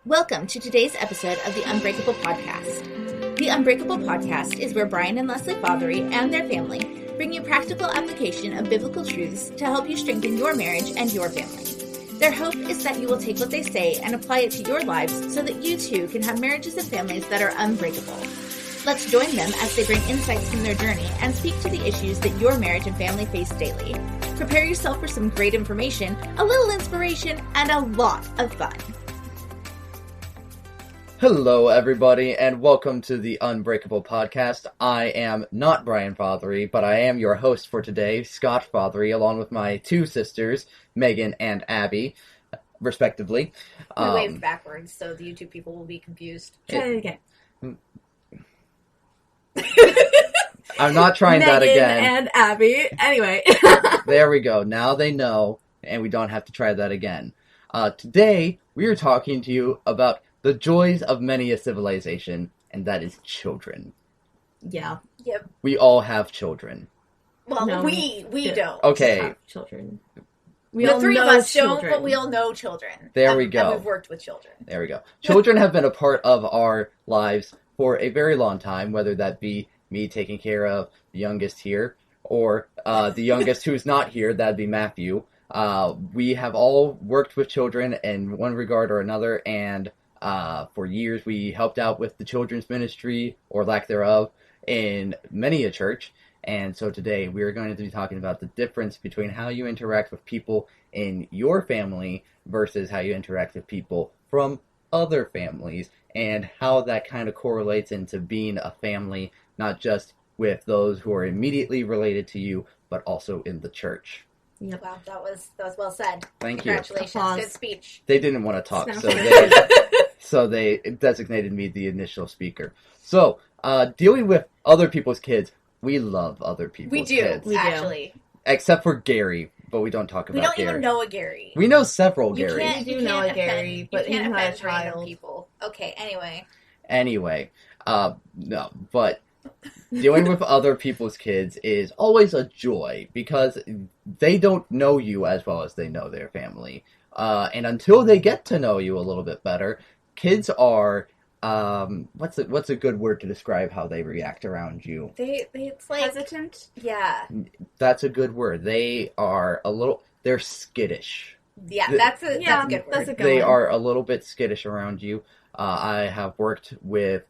Welcome to today's episode of the Unbreakable podcast. The Unbreakable podcast is where Brian and Leslie Fatheree and their family bring you practical application of biblical truths to help you strengthen your marriage and your family. Their hope is that you will take what they say and apply it to your lives so that you too can have marriages and families that are unbreakable. Let's join them as they bring insights from their journey and speak to the issues that your marriage and family face daily. Prepare yourself for some great information, a little inspiration, and a lot of fun. Hello, everybody, and welcome to the Unbreakable podcast. I am not Brian Fatheree, but I am your host for today, Scott Fatheree, along with my two sisters, Megan and Abby, respectively. We waved backwards, so the YouTube people will be confused. Try it again. I'm not trying that again. Megan and Abby. Anyway. There we go. Now they know, and we don't have to try that again. Today, we are talking to you about the joys of many a civilization, and that is children. Yeah. Yep. We all have children. Well, No, we don't. Okay. Have children. The three of us don't, but we all know children. There we go. And we've worked with children. There we go. Children have been a part of our lives for a very long time, whether that be me taking care of the youngest here, or the youngest who's not here, that'd be Matthew. We have all worked with children in one regard or another, and for years we helped out with the children's ministry, or lack thereof, in many a church. And so today we are going to be talking about the difference between how you interact with people in your family versus how you interact with people from other families, and how that kind of correlates into being a family, not just with those who are immediately related to you, but also in the church. Yep. Wow, that was well said. Thank you. Congratulations. Applause. Good speech. They didn't want to talk, Sounds so they designated me the initial speaker. So, dealing with other people's kids, we love other people's kids. We do. Actually. Except for Gary, but we don't talk about Gary. We don't even know a Gary. We know several You Garys. can't, You you do know can't a Gary, offend, but you can't he's not a offend random child. people. Okay, anyway. Anyway, no, but dealing with other people's kids is always a joy, because they don't know you as well as they know their family. And until they get to know you a little bit better, kids are, what's a good word to describe how they react around you? It's like, Hesitant? yeah. That's a good word. They are they're skittish. Yeah, that's a good word. That's a good They one. are a little bit skittish around you. I have worked with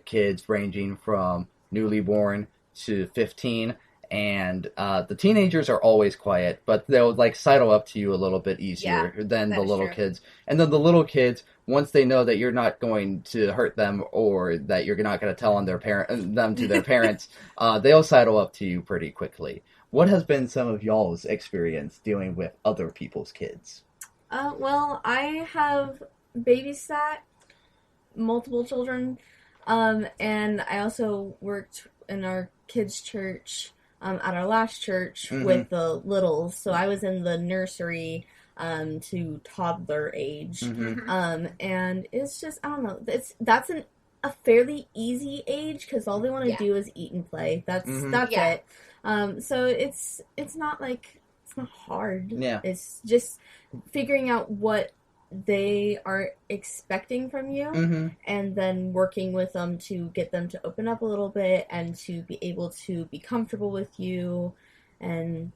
kids ranging from newly born to 15, and the teenagers are always quiet, but they'll sidle up to you a little bit easier than the that's little true. kids. And then the little kids, once they know that you're not going to hurt them, or that you're not going to tell on them to their parents, they'll sidle up to you pretty quickly. What has been some of y'all's experience dealing with other people's kids? Well, I have babysat multiple children, and I also worked in our kids' church, at our last church, with the littles. So I was in the nursery to toddler age, and it's just, I don't know, that's a fairly easy age, because all they want to do is eat and play. That's it. So it's not hard. Yeah. It's just figuring out what they are expecting from you, and then working with them to get them to open up a little bit and to be able to be comfortable with you. And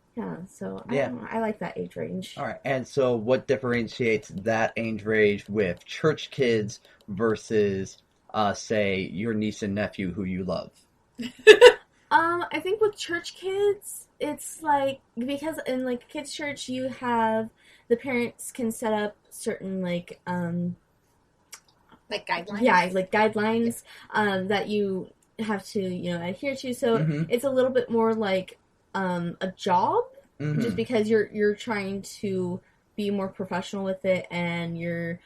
so I don't know, I like that age range. All right, and so what differentiates that age range with church kids versus, say, your niece and nephew who you love? I think with church kids, it's because in kids' church you have the parents can set up certain guidelines? Yeah, guidelines that you have to, adhere to. So it's a little bit more like a job, just because you're trying to be more professional with it, and you're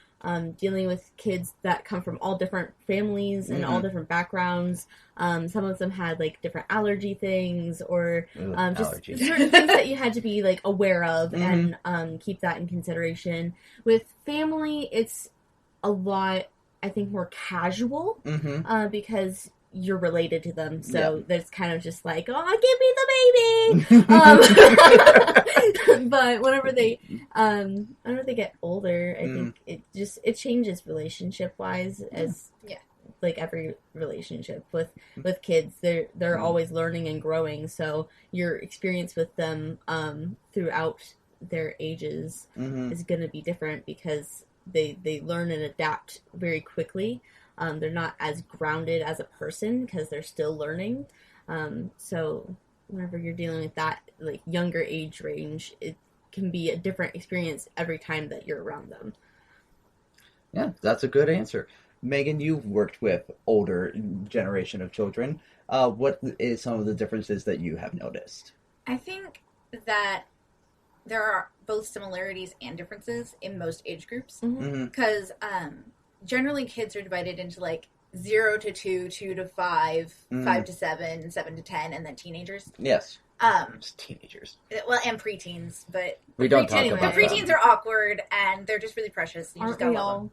dealing with kids that come from all different families and all different backgrounds. Some of them had different allergy things, or just certain things that you had to be aware of and keep that in consideration. With family, it's a lot, I think, more casual, because you're related to them, so there's kind of just like, oh, give me the baby. But whenever they get older, I think it changes relationship wise as like every relationship with kids. They're always learning and growing, so your experience with them throughout their ages is going to be different because they learn and adapt very quickly. They're not as grounded as a person because they're still learning. So whenever you're dealing with that like younger age range, it can be a different experience every time that you're around them. Yeah, that's a good answer. Megan, you've worked with older generation of children. What is some of the differences that you have noticed? I think that there are both similarities and differences in most age groups. Because generally kids are divided into like 0 to 2, 2 to 5, 5 to 7, 7 to 10, and then teenagers. Yes. Just teenagers. Well, and preteens, but we don't talk about the preteens are awkward and they're just really precious. You just gotta love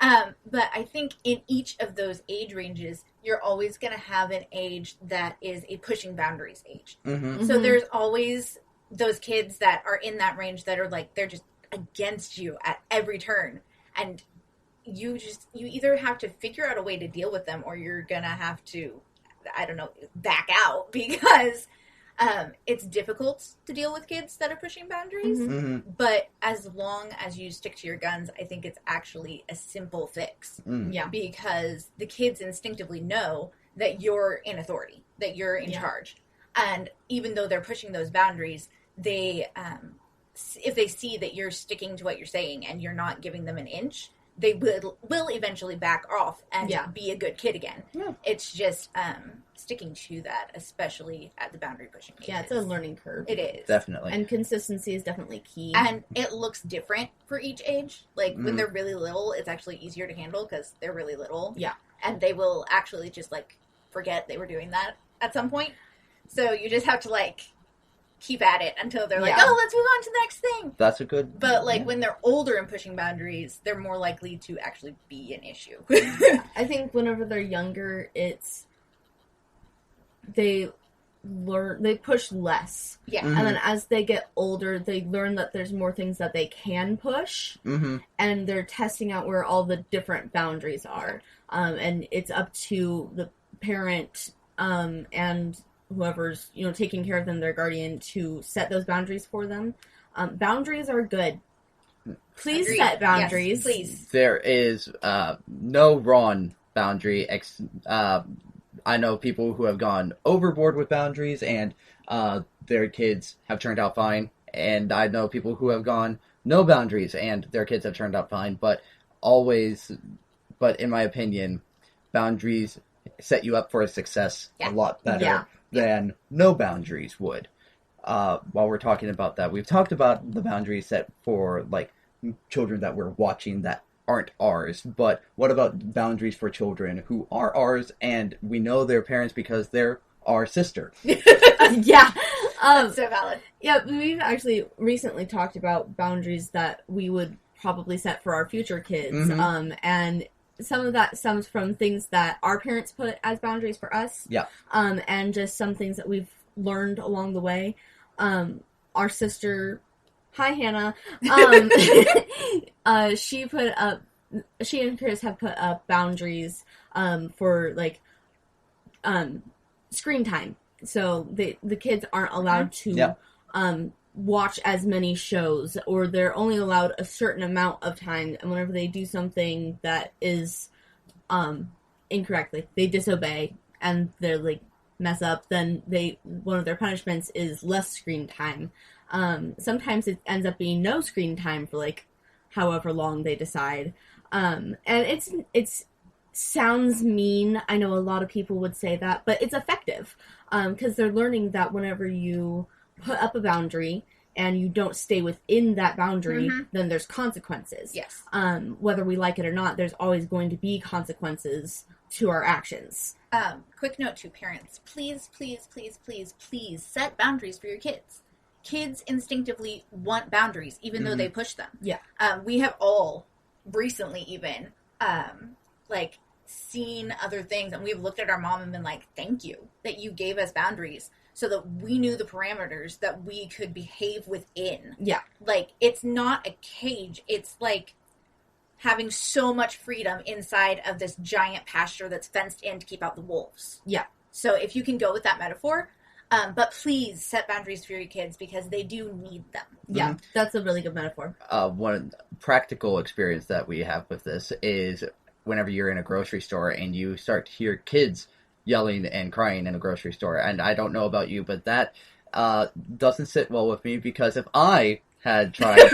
them. But I think in each of those age ranges, you're always going to have an age that is a pushing boundaries age. So there's always those kids that are in that range that are like, they're just against you at every turn. And you either have to figure out a way to deal with them or you're going to have to, I don't know, back out because it's difficult to deal with kids that are pushing boundaries. But as long as you stick to your guns, I think it's actually a simple fix. Because the kids instinctively know that you're in authority, that you're in charge. And even though they're pushing those boundaries, they, if they see that you're sticking to what you're saying and you're not giving them an inch, they will eventually back off and be a good kid again. It's just sticking to that, especially at the boundary pushing ages. Yeah, it's a learning curve. It is. Definitely. And consistency is definitely key. And it looks different for each age. Like, when they're really little, it's actually easier to handle because they're really little. Yeah. And they will actually just, like, forget they were doing that at some point. So you just have to, like, keep at it until they're like, oh, let's move on to the next thing. That's a good... But, like, when they're older and pushing boundaries, they're more likely to actually be an issue. I think whenever they're younger, they push less. Yeah. And then as they get older, they learn that there's more things that they can push. And they're testing out where all the different boundaries are. And it's up to the parent and whoever's, taking care of them, their guardian, to set those boundaries for them. Boundaries are good. Please set boundaries. Yes, please. There is no wrong boundary. I know people who have gone overboard with boundaries and their kids have turned out fine. And I know people who have gone no boundaries and their kids have turned out fine. But in my opinion, boundaries set you up for a success a lot better than no boundaries would. While we're talking about that, we've talked about the boundaries set for like children that we're watching that aren't ours, but what about boundaries for children who are ours and we know their parents because they're our sister? Yeah. So valid. Yeah, we've actually recently talked about boundaries that we would probably set for our future kids. And some of that stems from things that our parents put as boundaries for us. Yeah. And just some things that we've learned along the way. Our sister, hi Hannah, she and Chris have put up boundaries for like screen time. So the kids aren't allowed to watch as many shows, or they're only allowed a certain amount of time, and whenever they do something that is incorrect, like they disobey and they're like mess up, then one of their punishments is less screen time. Sometimes it ends up being no screen time for like however long they decide. And it's sounds mean. I know a lot of people would say that, but it's effective because they're learning that whenever you put up a boundary and you don't stay within that boundary, then there's consequences. Yes. Whether we like it or not, there's always going to be consequences to our actions. Quick note to parents. Please, please, please, please, please set boundaries for your kids. Kids instinctively want boundaries, even though they push them. Yeah. We have all recently even, seen other things, and we've looked at our mom and been like, thank you that you gave us boundaries so that we knew the parameters that we could behave within. Yeah. Like, it's not a cage. It's like having so much freedom inside of this giant pasture that's fenced in to keep out the wolves. Yeah. So if you can go with that metaphor, but please set boundaries for your kids because they do need them. Yeah, that's a really good metaphor. One practical experience that we have with this is whenever you're in a grocery store and you start to hear kids yelling and crying in a grocery store. And I don't know about you, but that doesn't sit well with me, because if I had tried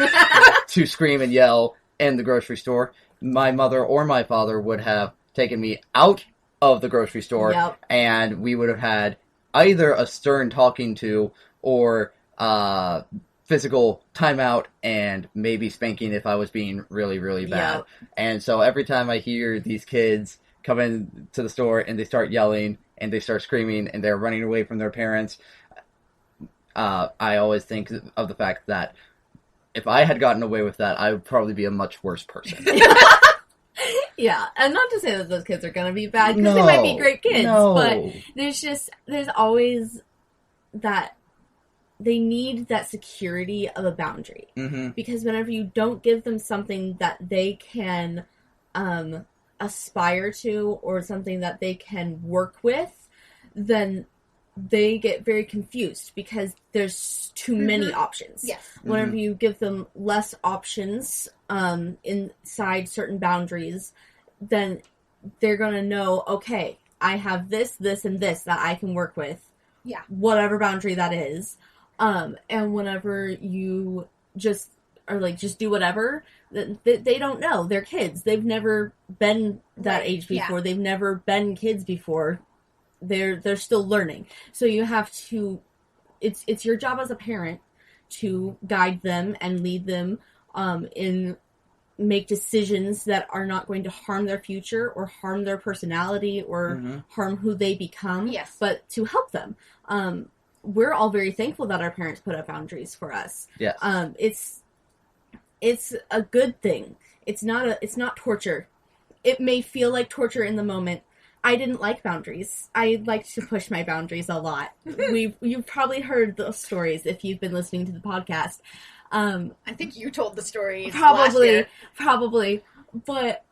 to scream and yell in the grocery store, my mother or my father would have taken me out of the grocery store, and we would have had either a stern talking to or physical timeout and maybe spanking if I was being really, really bad. Yep. And so every time I hear these kids come into the store and they start yelling and they start screaming and they're running away from their parents, I always think of the fact that if I had gotten away with that, I would probably be a much worse person. Yeah, and not to say that those kids are going to be bad, because they might be great kids, but there's always that they need that security of a boundary. Mm-hmm. Because whenever you don't give them something that they can aspire to, or something that they can work with, then they get very confused because there's too many options. Yes. Whenever you give them less options inside certain boundaries, then they're going to know, okay, I have this, this, and this that I can work with. Yeah. Whatever boundary that is. And whenever you just are like, just do whatever, they don't know. They're kids. They've never been that age before. Yeah. They've never been kids before. They're still learning. So you have to, it's your job as a parent to guide them and lead them in make decisions that are not going to harm their future or harm their personality or harm who they become, but to help them. We're all very thankful that our parents put up boundaries for us. Yes. It's a good thing. It's not torture. It may feel like torture in the moment. I didn't like boundaries. I liked to push my boundaries a lot. You've probably heard those stories if you've been listening to the podcast. I think you told the story probably. But,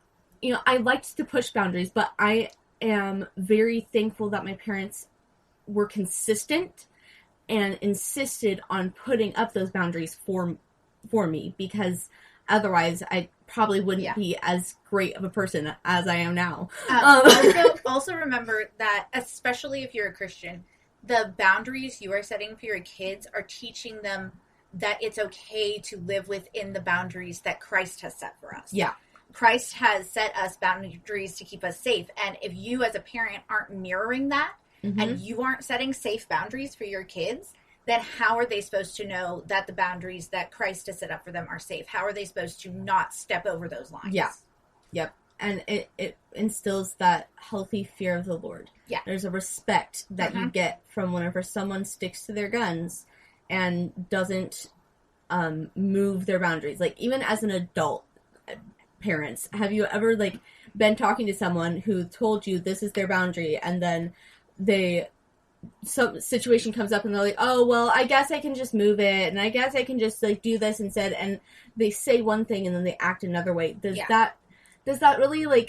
I liked to push boundaries, but I am very thankful that my parents were consistent and insisted on putting up those boundaries for me, because otherwise I probably wouldn't be as great of a person as I am now. Also remember that, especially if you're a Christian, the boundaries you are setting for your kids are teaching them that it's okay to live within the boundaries that Christ has set for us. Yeah. Christ has set us boundaries to keep us safe. And if you as a parent aren't mirroring that, and you aren't setting safe boundaries for your kids, then how are they supposed to know that the boundaries that Christ has set up for them are safe? How are they supposed to not step over those lines? Yeah. Yep. And it instills that healthy fear of the Lord. Yeah. There's a respect that you get from whenever someone sticks to their guns and doesn't move their boundaries. Like, even as an adult, parents, have you ever, been talking to someone who told you this is their boundary, and then some situation comes up and they're like, oh, well, I guess I can just move it, and I guess I can just do this instead, and they say one thing and then they act another way. Does that really,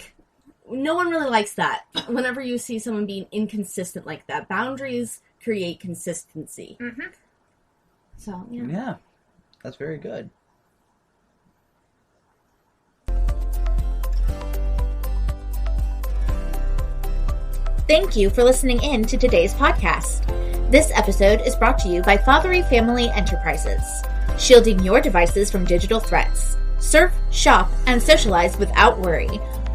no one really likes that. Whenever you see someone being inconsistent like that, boundaries create consistency. So, yeah, that's very good. Thank you for listening in to today's podcast. This episode is brought to you by Fatheree Family Enterprises, shielding your devices from digital threats. Surf, shop, and socialize without worry.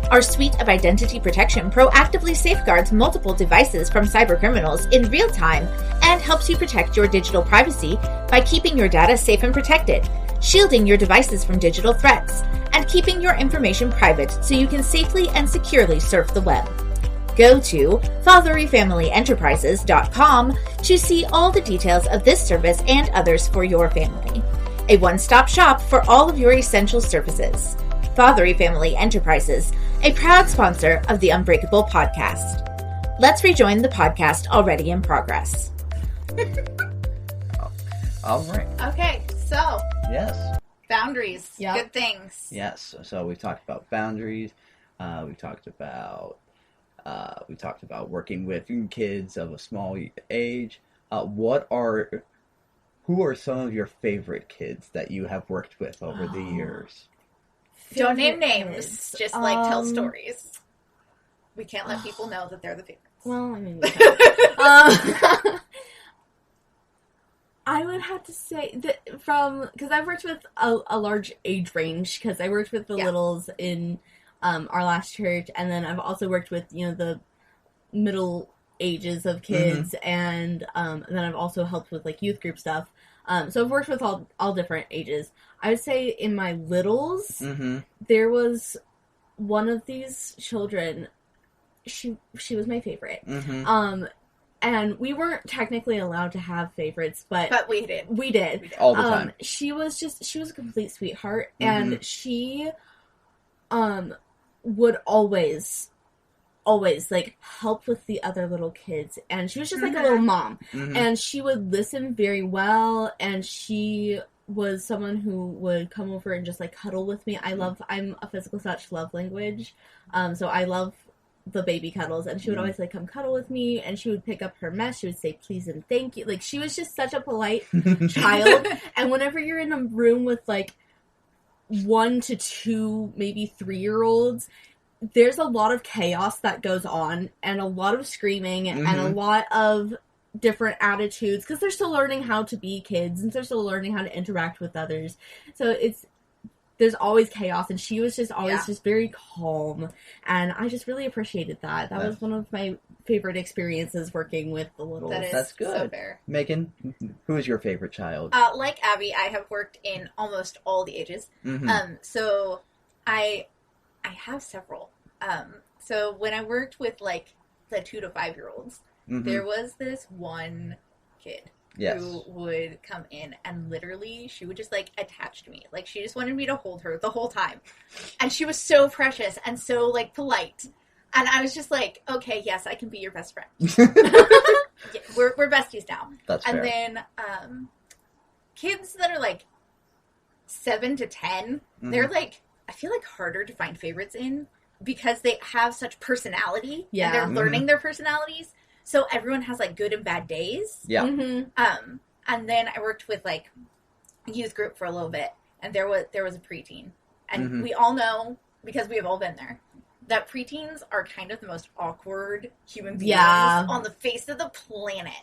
Our suite of identity protection proactively safeguards multiple devices from cybercriminals in real time and helps you protect your digital privacy by keeping your data safe and protected, shielding your devices from digital threats, and keeping your information private so you can safely and securely surf the web. Go to FathereeFamilyEnterprises.com to see all the details of this service and others for your family. A one-stop shop for all of your essential services. Fatheree Family Enterprises, a proud sponsor of the Unbreakable podcast. Let's rejoin the podcast already in progress. All right. Okay, so Yes. boundaries, Yep. good things. Yes. So we talked about boundaries. We talked about working with kids of a small age. Who are some of your favorite kids that you have worked with over the years? Don't name Favorite names, kids. just like tell stories. We can't let people know that they're the favorites. Well, I mean, we can. I would have to say that because I've worked with a large age range, because I worked with the littles in our last church, and then I've also worked with, the middle ages of kids, and then I've also helped with like youth group stuff. So I've worked with all different ages. I would say in my littles, there was one of these children. She was my favorite. And we weren't technically allowed to have favorites, but we did. We did. All the time. She was a complete sweetheart, and she would always like help with the other little kids, and she was just like a little mom, and she would listen very well, and she was someone who would come over and just like cuddle with me. I'm a physical touch love language, so I love the baby cuddles, and she would always like come cuddle with me, and she would pick up her mess. She would say please and thank you. Like, she was just such a polite child. And whenever you're in a room with like 1 to 2, maybe 3-year-olds, there's a lot of chaos that goes on, and a lot of screaming, and a lot of different attitudes, because they're still learning how to be kids, and they're still learning how to interact with others. So there's always chaos, and she was just always just very calm, and I just really appreciated that. That was one of my favorite experiences working with the littles. That's good. So fair. Megan, who is your favorite child? Like Abby, I have worked in almost all the ages. So I have several. So when I worked with like the 2 to 5-year-olds, there was this one kid who would come in, and literally she would just like attach to me. Like, she just wanted me to hold her the whole time. And she was so precious and so like polite. And I was just like, okay, yes, I can be your best friend. Yeah, we're besties now. That's fair. And then kids that are like 7 to 10, they're like, I feel like harder to find favorites in, because they have such personality. Yeah. And they're learning their personalities. So everyone has like good and bad days. Yeah. And then I worked with like a youth group for a little bit, and there was a preteen, and we all know, because we have all been there, that preteens are kind of the most awkward human beings on the face of the planet.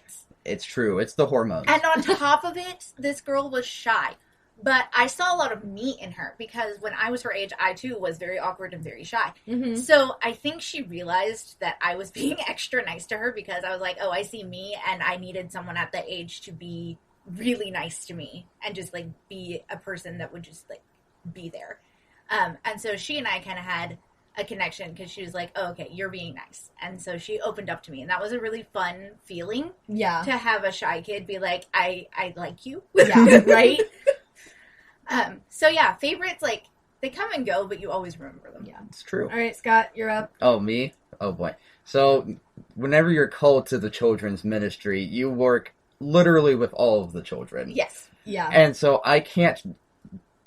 It's true. It's the hormones. And on top of it, this girl was shy. But I saw a lot of me in her, because when I was her age, I too was very awkward and very shy. So I think she realized that I was being extra nice to her, because I was like, oh, I see me, and I needed someone at that age to be really nice to me and just like be a person that would just like be there. And so she and I kind of had a connection, because she was like, oh, okay, you're being nice. And so she opened up to me, and that was a really fun feeling. Yeah. To have a shy kid be like, I like you. Yeah, right? So yeah, favorites, like, they come and go, but you always remember them. Yeah. It's true. All right, Scott, you're up. Oh, me? Oh, boy. So, whenever you're called to the children's ministry, you work literally with all of the children. Yes. Yeah. And so I can't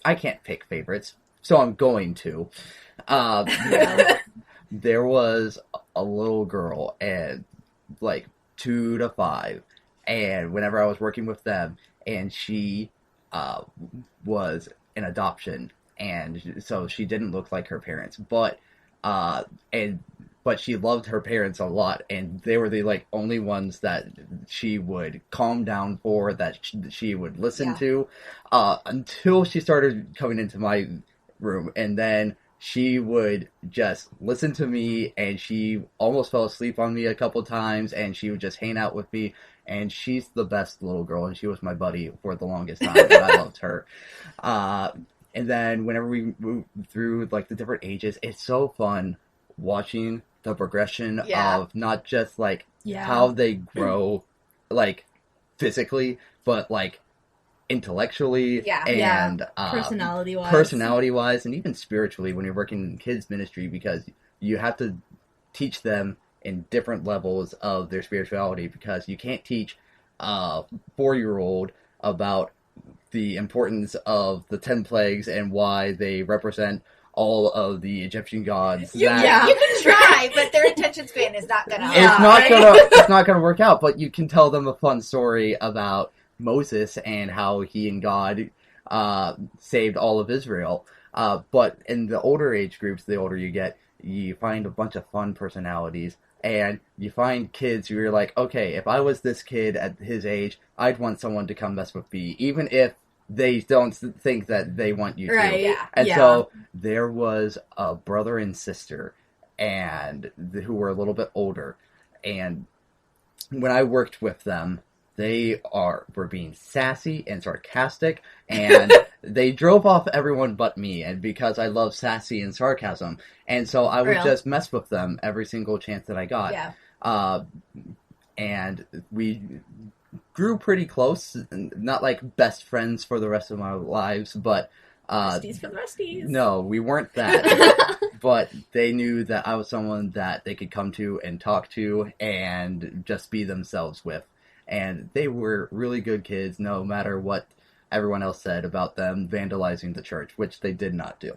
pick favorites, so I'm going to. There was a little girl, and like 2 to 5, and whenever I was working with them, and she was an adoption, and so she didn't look like her parents, but she loved her parents a lot, and they were the like only ones that she would calm down for, that she would listen to, until she started coming into my room, and then she would just listen to me, and she almost fell asleep on me a couple times, and she would just hang out with me. And she's the best little girl, and she was my buddy for the longest time, and I loved her. And then whenever we move through like the different ages, it's so fun watching the progression of not just like how they grow like physically, but like intellectually and personality-wise, and even spiritually when you're working in kids ministry, because you have to teach them in different levels of their spirituality, because you can't teach a 4-year-old about the importance of the 10 plagues and why they represent all of the Egyptian gods. You can try, but their attention span is not gonna. It's not gonna work out. But you can tell them a fun story about Moses and how he and God saved all of Israel. But in the older age groups, the older you get, you find a bunch of fun personalities, and you find kids who you're like, okay, if I was this kid at his age, I'd want someone to come mess with me, even if they don't think that they want you to. And so there was a brother and sister, and who were a little bit older, and when I worked with them, they were being sassy and sarcastic, and they drove off everyone but me, and because I love sassy and sarcasm, and so I would just mess with them every single chance that I got. And we grew pretty close, not like best friends for the rest of our lives, but Resties for the resties. No, we weren't that. But they knew that I was someone that they could come to and talk to and just be themselves with. And they were really good kids, no matter what everyone else said about them vandalizing the church, which they did not do.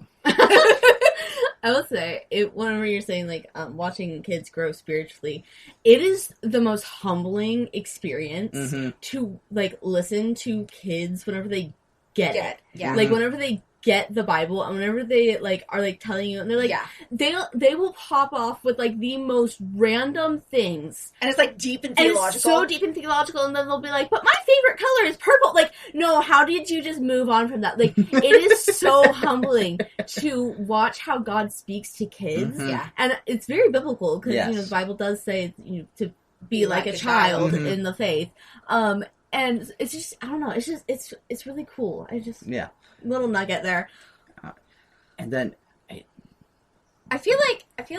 I will say, whenever you're saying, like, watching kids grow spiritually, it is the most humbling experience to, like, listen to kids whenever they get it. Yeah. Like, whenever they get the Bible, and whenever they, like, are, like, telling you, and they're, like, they will pop off with, like, the most random things. And it's, like, deep and theological. And it's so deep and theological, and then they'll be like, but my favorite color is purple. Like, no, how did you just move on from that? Like, it is so humbling to watch how God speaks to kids. And it's very biblical, because, you know, the Bible does say, you know, to be like a child in the faith. And it's just, I don't know, it's just, it's really cool. Little nugget there. And then I feel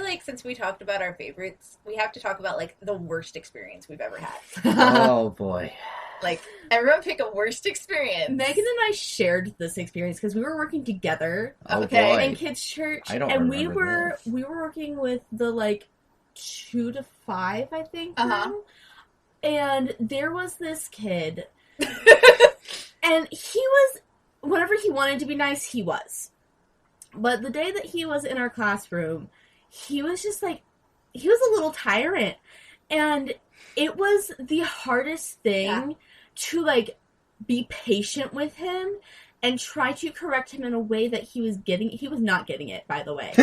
like since we talked about our favorites, we have to talk about, like, the worst experience we've ever had. Oh boy. Like, everyone pick a worst experience. Megan and I shared this experience because we were working together boy. In kids' church. I don't and remember this. we were working with the, like, 2 to 5, I think. And there was this kid, and he was, whenever he wanted to be nice, he was. But the day that he was in our classroom, he was just like, he was a little tyrant. And it was the hardest thing to, like, be patient with him and try to correct him in a way that he was not getting it, by the way.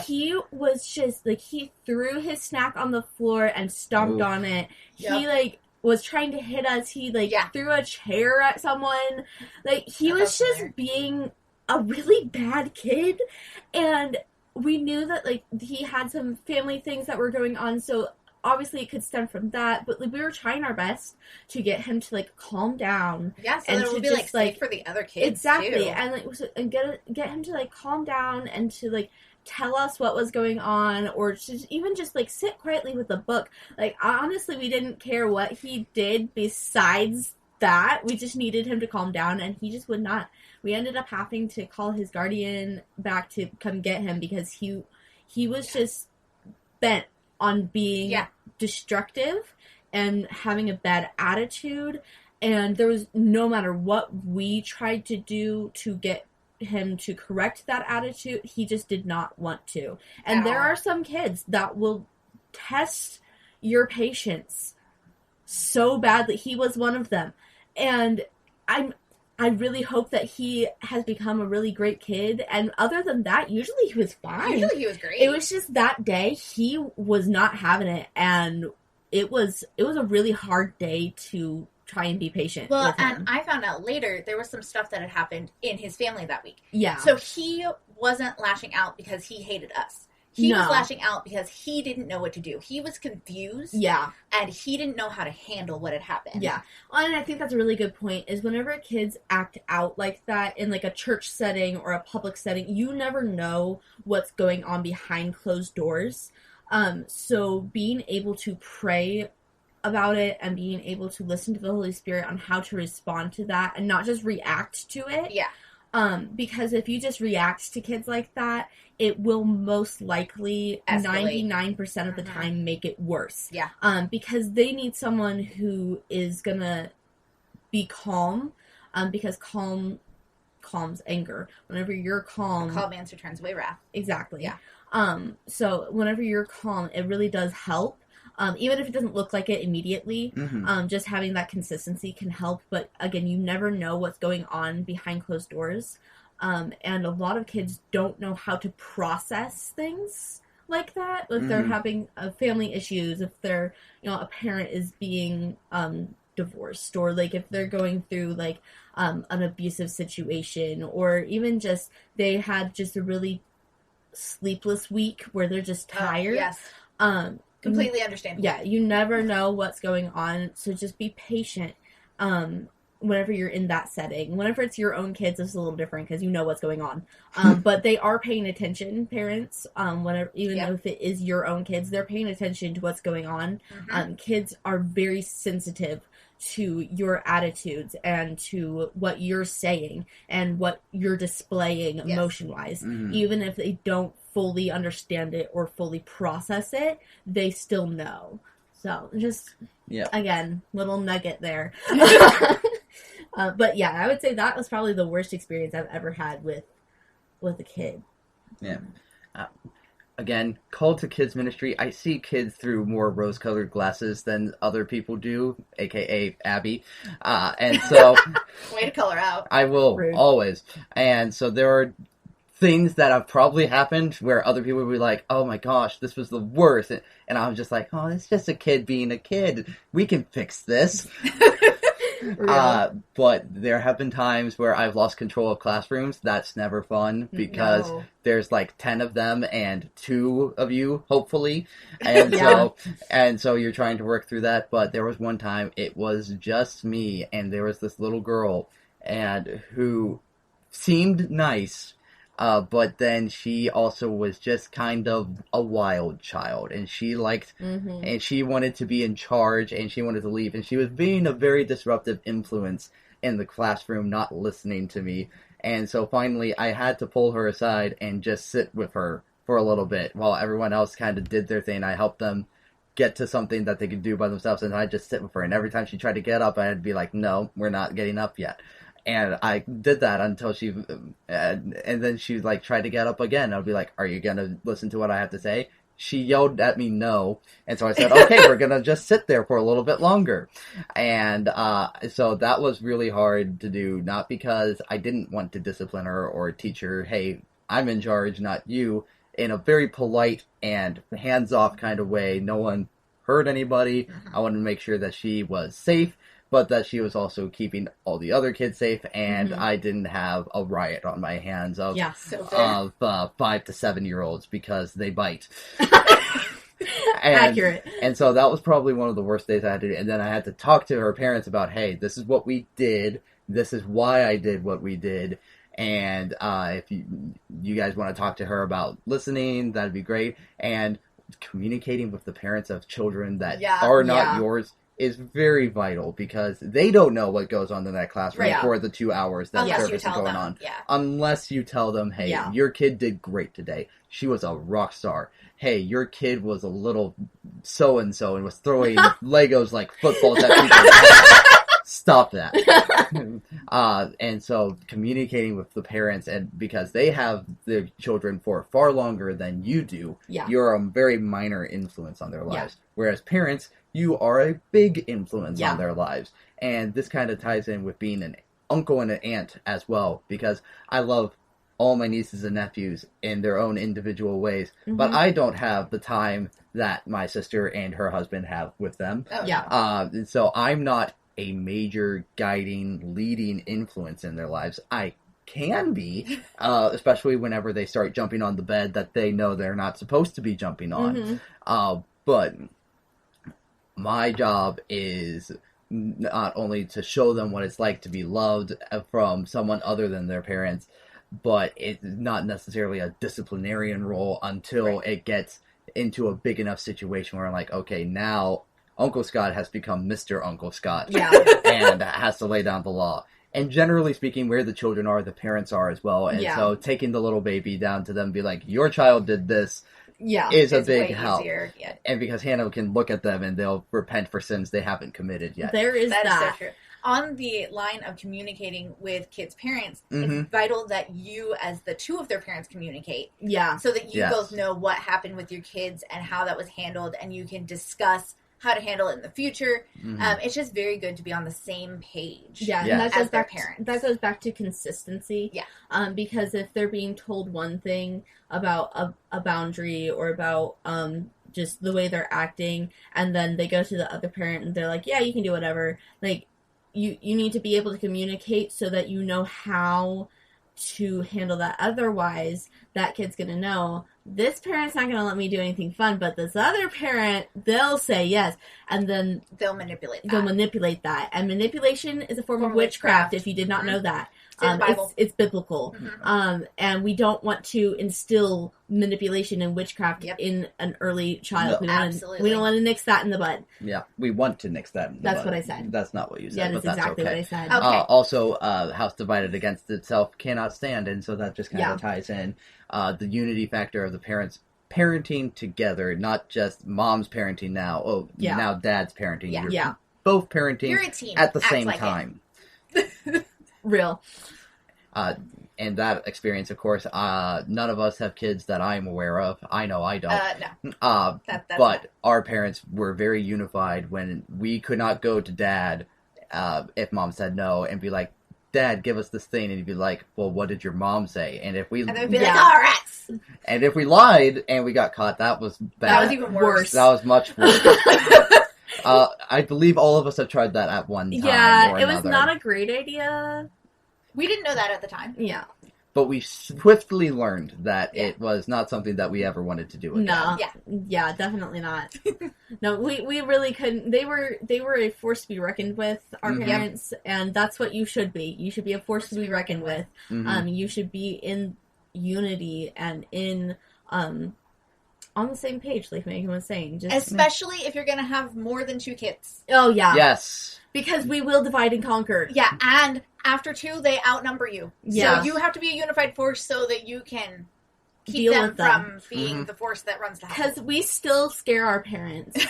He was just, like, he threw his snack on the floor and stomped on it. He, like, was trying to hit us. He, like, threw a chair at someone. Like, he was just being a really bad kid. And we knew that, like, he had some family things that were going on, so obviously it could stem from that, but, like, we were trying our best to get him to, like, calm down. Yeah, so and that it would be, like, safe for the other kids, exactly, too. And, like, and get him to, like, calm down and to, like, tell us what was going on, or to even just, like, sit quietly with the book. Like, honestly, we didn't care what he did besides that. We just needed him to calm down, and he just would not. We ended up having to call his guardian back to come get him because he was just bent on being destructive and having a bad attitude, and there was, no matter what we tried to do to get him to correct that attitude, he just did not want to. And there are some kids that will test your patience so badly. He was one of them, and I really hope that he has become a really great kid. And other than that, usually he was fine. Usually he was great. It was just that day he was not having it, and it was a really hard day to try and be patient with him. And I found out later there was some stuff that had happened in his family that week. Yeah. So he wasn't lashing out because he hated us. He was lashing out because he didn't know what to do. He was confused. Yeah. And he didn't know how to handle what had happened. Yeah. And I think that's a really good point, is whenever kids act out like that in, like, a church setting or a public setting, you never know what's going on behind closed doors. So being able to pray about it and being able to listen to the Holy Spirit on how to respond to that and not just react to it. Yeah. Because if you just react to kids like that, it will most likely Escalate. 99% of the time make it worse. Yeah. Because they need someone who is gonna be calm, because calms anger. Whenever you're calm, Calm answer turns away wrath. exactly. Yeah. So whenever you're calm, it really does help. Even if it doesn't look like it immediately, just having that consistency can help. But again, you never know what's going on behind closed doors. And a lot of kids don't know how to process things like that. If they're having family issues, if they're, a parent is being divorced, or like if they're going through like an abusive situation, or even just they had just a really sleepless week where they're just tired. Yes. Completely understandable. Yeah, you never know what's going on, so just be patient whenever you're in that setting. Whenever it's your own kids, it's a little different because you know what's going on. But they are paying attention, parents. Whenever, even though if it is your own kids, they're paying attention to what's going on. Kids are very sensitive to your attitudes and to what you're saying and what you're displaying emotion-wise. Even if they don't fully understand it or fully process it, they still know. So just, again, little nugget there. But yeah, I would say that was probably the worst experience I've ever had with a kid. Yeah. Again, call to kids ministry. I see kids through more rose-colored glasses than other people do, aka Abby. And so... Way to color out. I will, always. And so there are things that have probably happened where other people will be like, oh my gosh, this was the worst. And I'm just like, oh, it's just a kid being a kid. We can fix this. But there have been times where I've lost control of classrooms. That's never fun because there's like 10 of them and 2 of you, hopefully. And so you're trying to work through that. But there was one time it was just me and there was this little girl and who seemed nice. But then she also was just kind of a wild child, and she liked, and she wanted to be in charge, and she wanted to leave, and she was being a very disruptive influence in the classroom, not listening to me, and so finally I had to pull her aside and just sit with her for a little bit, while everyone else kind of did their thing. I helped them get to something that they could do by themselves, and I'd just sit with her, and every time she tried to get up, I'd be like, no, we're not getting up yet. And I did that until she, and then she like tried to get up again. I'd be like, "Are you gonna listen to what I have to say?" She yelled at me, "No," and so I said, "Okay, we're gonna just sit there for a little bit longer." And so that was really hard to do, not because I didn't want to discipline her or teach her, "Hey, I'm in charge, not you," in a very polite and hands-off kind of way. No one hurt anybody. I wanted to make sure that she was safe, but that she was also keeping all the other kids safe, and I didn't have a riot on my hands of 5 to 7-year-olds because they bite. Accurate. And so that was probably one of the worst days I had to do. And then I had to talk to her parents about, hey, this is what we did. This is why I did what we did. And if you guys want to talk to her about listening, that'd be great. And communicating with the parents of children that are not yours is very vital because they don't know what goes on in that classroom for the 2 hours that service is going on. Unless you tell them, hey, your kid did great today. She was a rock star. Hey, your kid was a little so-and-so and was throwing Legos like footballs at people. Stop that. And so communicating with the parents, and because they have their children for far longer than you do, you're a very minor influence on their lives. Whereas parents, you are a big influence on their lives. And this kind of ties in with being an uncle and an aunt as well, because I love all my nieces and nephews in their own individual ways, but I don't have the time that my sister and her husband have with them. And so I'm not a major guiding, leading influence in their lives. I can be, especially whenever they start jumping on the bed that they know they're not supposed to be jumping on. But my job is not only to show them what it's like to be loved from someone other than their parents, but it's not necessarily a disciplinarian role until it gets into a big enough situation where I'm like, okay, now Uncle Scott has become Mr. Uncle Scott. Yeah. And has to lay down the law. And generally speaking, where the children are, the parents are as well. And so taking the little baby down to them and be like, your child did this is a big help. Easier, yeah. And because Hannah can look at them and they'll repent for sins they haven't committed yet. There is that. That is so true. On the line of communicating with kids' parents, it's vital that you, as the two of their parents, communicate. Yeah. So that you both know what happened with your kids and how that was handled, and you can discuss how to handle it in the future. It's just very good to be on the same page. Yeah, and that goes back parents. That goes back to consistency. Yeah. Because if they're being told one thing about a boundary or about just the way they're acting, and then they go to the other parent and they're like, yeah, you can do whatever. Like, you need to be able to communicate so that you know how to handle that. Otherwise, that kid's going to know, this parent's not going to let me do anything fun, but this other parent, they'll say yes. And then they'll manipulate that. And manipulation is a form of witchcraft, if you did not know that. It's in the Bible. It's biblical. And we don't want to instill manipulation and witchcraft in an early child. No, absolutely. We don't want to nix that in the bud. Yeah, we want to nix that in the bud. That's what I said. That's not what you said, Yeah, but that's exactly okay. what I said. Okay. Also, house divided against itself cannot stand, and so that just kind of ties in the unity factor of the parents parenting together, not just mom's parenting now. Now dad's parenting. Yeah. Both parenting You're a team. at the Act same like time. Real. And that experience, of course, none of us have kids that I'm aware of. I know I don't. No. But our parents were very unified when we could not go to Dad if Mom said no and be like, Dad, give us this thing. And he'd be like, well, what did your mom say? And if we... And they'd be like, all right. And if we lied and we got caught, that was bad. That was even worse. That was much worse. I believe all of us have tried that at one time or it was another. not a great idea. We didn't know that at the time. Yeah. But we swiftly learned that it was not something that we ever wanted to do again. No. Yeah, definitely not. No, we really couldn't. They were a force to be reckoned with, our parents, and that's what you should be. You should be a force to be reckoned with. You should be in unity and in on the same page, like Megan was saying. Especially if you're going to have more than 2 kids. Oh, yeah. Yes. Because we will divide and conquer. Yeah, and after 2, they outnumber you. Yeah. So you have to be a unified force so that you can keep Deal them with them. from being the force that runs the house. Because we still scare our parents.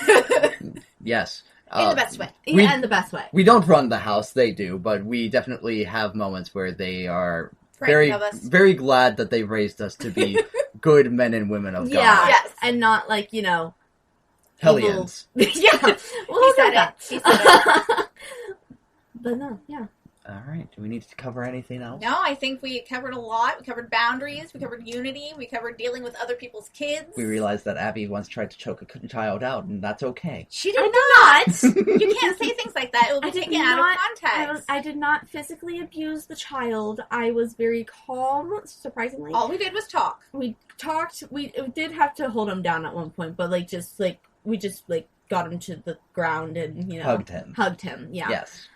Yes. In the best way. In the best way. We don't run the house, they do, but we definitely have moments where they are very glad that they raised us to be good men and women of God. Yes. And not like, Hellions. Yeah. Well, He said it. But no, All right. Do we need to cover anything else? No, I think we covered a lot. We covered boundaries. We covered unity. We covered dealing with other people's kids. We realized that Abby once tried to choke a child out, and that's okay. She did not. You can't say things like that. It will be taken out of context. I did not physically abuse the child. I was very calm, surprisingly. All we did was talk. We talked. We did have to hold him down at one point, but we just got him to the ground and Hugged him. Yeah. Yes.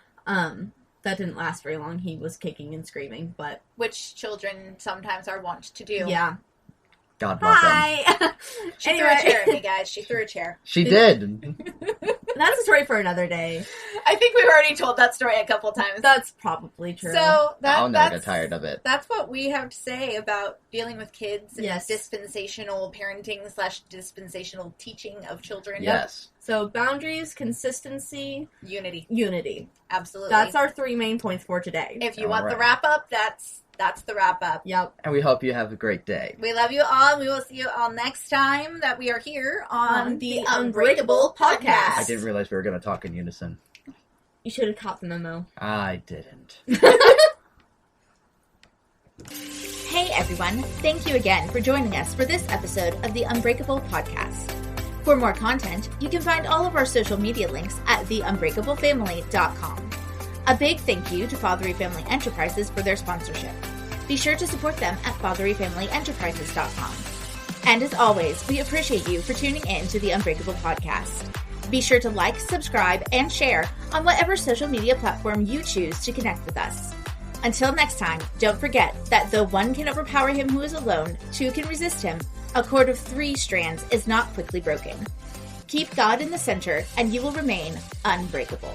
That didn't last very long. He was kicking and screaming, but which children sometimes are wont to do. Yeah. God bless them. Hi. She threw a chair at me, guys. She threw a chair. She did. That's a story for another day. I think we've already told that story a couple times. That's probably true. So I'll never get tired of it. That's what we have to say about dealing with kids and Yes. dispensational parenting / dispensational teaching of children. Yes. So boundaries, consistency, Unity. Absolutely. That's our 3 main points for today. If you want the wrap up, that's the wrap up. Yep. And we hope you have a great day. We love you all, and we will see you all next time that we are here on the Unbreakable podcast. I didn't realize we were going to talk in unison. You should have caught the memo. I didn't. Hey everyone, thank you again for joining us for this episode of the Unbreakable podcast. For more content, you can find all of our social media links at theunbreakablefamily.com. A big thank you to Fatheree Family Enterprises for their sponsorship. Be sure to support them at FathereeFamilyEnterprises.com. And as always, we appreciate you for tuning in to the Unbreakable podcast. Be sure to like, subscribe, and share on whatever social media platform you choose to connect with us. Until next time, don't forget that though one can overpower him who is alone, 2 can resist him, a cord of 3 strands is not quickly broken. Keep God in the center, and you will remain unbreakable.